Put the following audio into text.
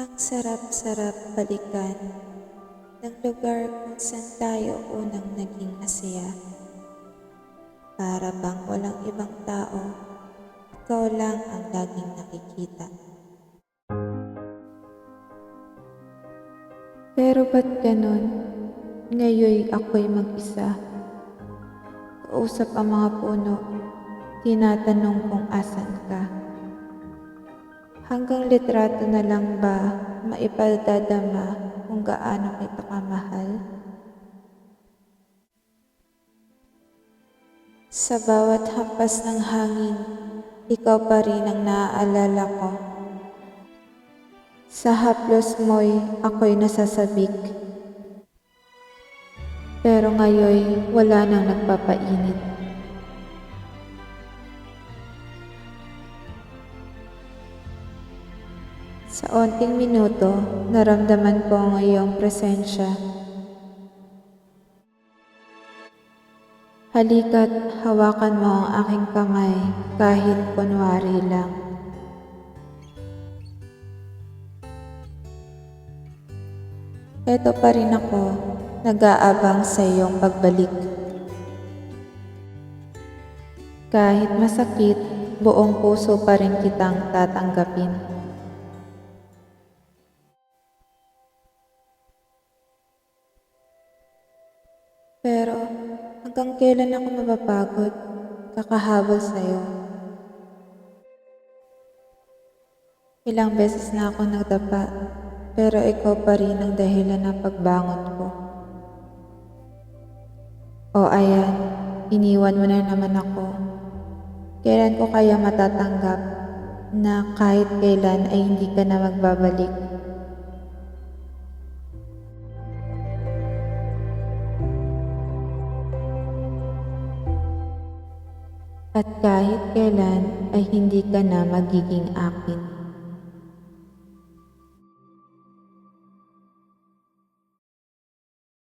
Ang sarap-sarap balikan ng lugar kung saan tayo unang naging masaya. Para bang walang ibang tao, ikaw lang ang laging nakikita. Pero ba't ganun? Ngayoy ako'y mag-isa. Kausap ang mga puno, tinatanong kung asan ka. Hanggang litrato na lang ba maipagdadama kung gaano kita kamahal? Sa bawat hampas ng hangin, ikaw pa rin ang naaalala ko. Sa haplos mo'y ako'y nasasabik. Pero ngayoy wala nang nagpapainit. Sa onting minuto, naramdaman ko ang iyong presensya. Halika't hawakan mo ang aking kamay kahit kunwari lang. Eto pa rin ako, nag-aabang sa iyong pagbalik. Kahit masakit, buong puso pa rin kitang tatanggapin. Pero hanggang kailan ako mapapagod, kakahabol sa'yo? Ilang beses na ako nagdapa, pero ikaw pa rin ang dahilan ng pagbangon ko. O ayan, iniwan mo na naman ako. Kailan ko kaya matatanggap na kahit kailan ay hindi ka na magbabalik? At kahit kailan ay hindi ka na magiging akin.